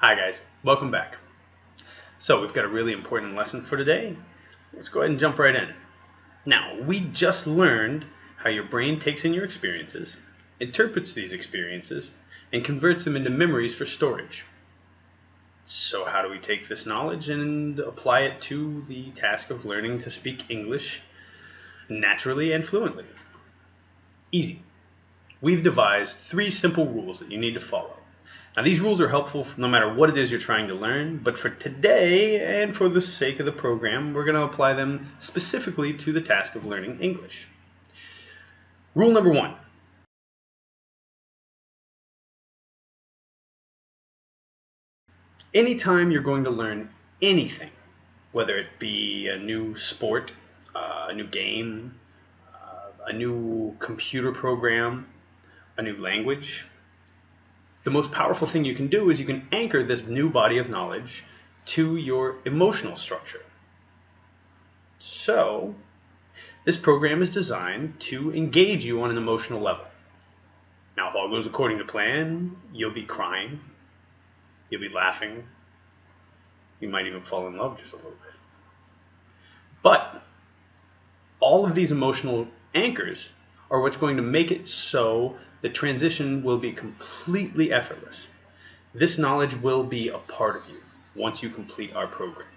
Hi guys, welcome back. So we've got a really important lesson for today. Let's go ahead and jump right in. Now, we just learned how your brain takes in your experiences, interprets these experiences, and converts them into memories for storage. So how do we take this knowledge and apply it to the task of learning to speak English naturally and fluently? Easy. We've devised 3 simple rules that you need to follow. Now, these rules are helpful no matter what it is you're trying to learn, but for today and for the sake of the program, we're going to apply them specifically to the task of learning English. Rule number 1. Anytime you're going to learn anything, whether it be a new sport, a new game, a new computer program, a new language, the most powerful thing you can do is you can anchor this new body of knowledge to your emotional structure. So, this program is designed to engage you on an emotional level. Now, if all goes according to plan, you'll be crying, you'll be laughing, you might even fall in love just a little bit. But all of these emotional anchors are what's going to make it so the transition will be completely effortless. This knowledge will be a part of you once you complete our program.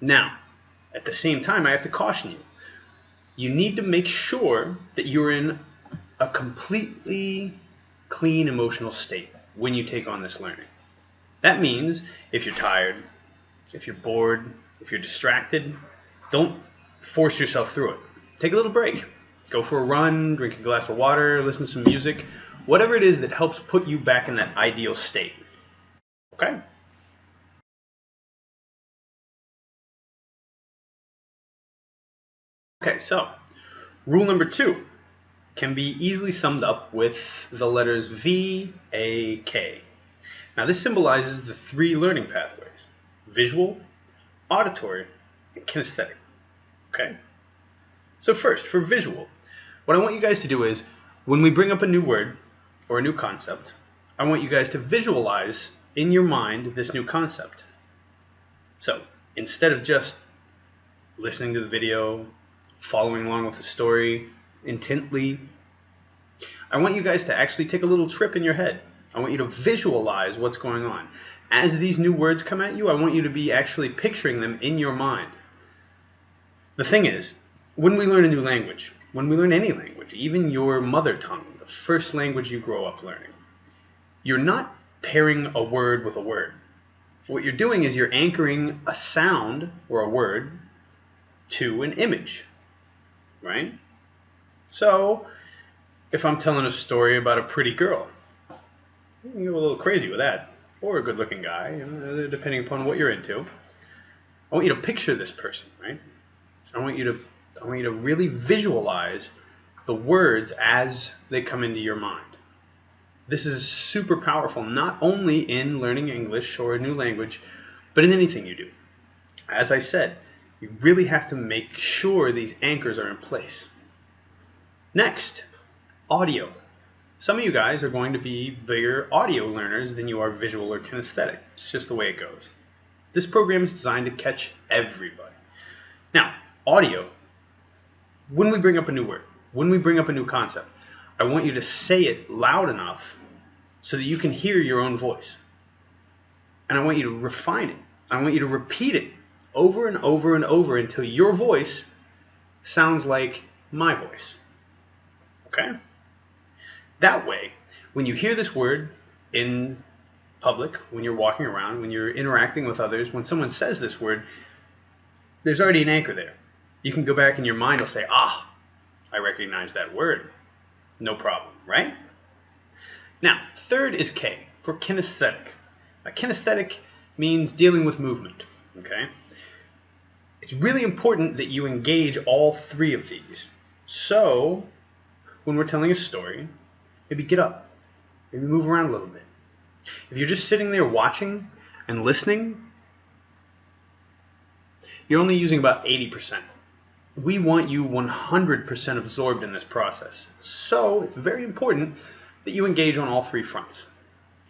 Now, at the same time, I have to caution you. You need to make sure that you're in a completely clean emotional state when you take on this learning. That means if you're tired, if you're bored, if you're distracted, don't force yourself through it. Take a little break. Go for a run, drink a glass of water, listen to some music, whatever it is that helps put you back in that ideal state. Okay? Okay, so rule number 2 can be easily summed up with the letters V-A-K. Now, this symbolizes the 3 learning pathways: visual, auditory, and kinesthetic. Okay? So first, for visual, what I want you guys to do is, when we bring up a new word or a new concept, I want you guys to visualize in your mind this new concept. So, instead of just listening to the video, following along with the story intently, I want you guys to actually take a little trip in your head. I want you to visualize what's going on. As these new words come at you, I want you to be actually picturing them in your mind. The thing is, when we learn a new language, when we learn any language, even your mother tongue, the first language you grow up learning, you're not pairing a word with a word. What you're doing is you're anchoring a sound or a word to an image, right? So, if I'm telling a story about a pretty girl, you can go a little crazy with that, or a good-looking guy, depending upon what you're into. I want you to picture this person, right? I want you to really visualize the words as they come into your mind. This is super powerful, not only in learning English or a new language, but in anything you do. As I said, you really have to make sure these anchors are in place. Next, audio. Some of you guys are going to be bigger audio learners than you are visual or kinesthetic. It's just the way it goes. This program is designed to catch everybody. Now, audio, when we bring up a new word, when we bring up a new concept, I want you to say it loud enough so that you can hear your own voice. And I want you to refine it. I want you to repeat it over and over and over until your voice sounds like my voice. Okay? That way, when you hear this word in public, when you're walking around, when you're interacting with others, when someone says this word, there's already an anchor there. You can go back and your mind will say, I recognize that word. No problem, right? Now, third is K, for kinesthetic. Now, kinesthetic means dealing with movement, okay? It's really important that you engage all 3 of these. So, when we're telling a story, maybe get up, maybe move around a little bit. If you're just sitting there watching and listening, you're only using about 80%. We want you 100% absorbed in this process. So it's very important that you engage on all 3 fronts.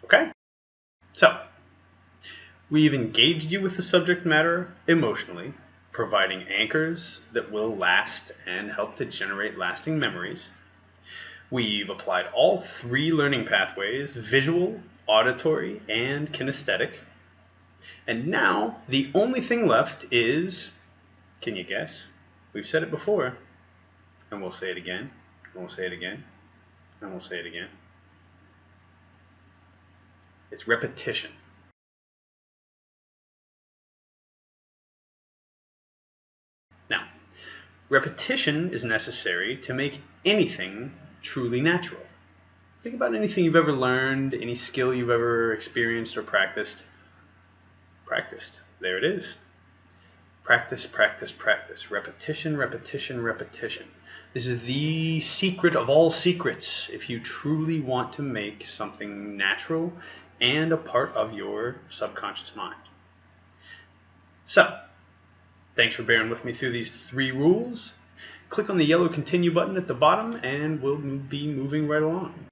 Okay? So, we've engaged you with the subject matter emotionally, providing anchors that will last and help to generate lasting memories. We've applied all 3 learning pathways: visual, auditory, and kinesthetic. And now, the only thing left is, can you guess? We've said it before, and we'll say it again, and we'll say it again, and we'll say it again. It's repetition. Now, repetition is necessary to make anything truly natural. Think about anything you've ever learned, any skill you've ever experienced or practiced. Practiced. There it is. Practice, practice, practice. Repetition, repetition, repetition. This is the secret of all secrets if you truly want to make something natural and a part of your subconscious mind. So, thanks for bearing with me through these 3 rules. Click on the yellow continue button at the bottom and we'll be moving right along.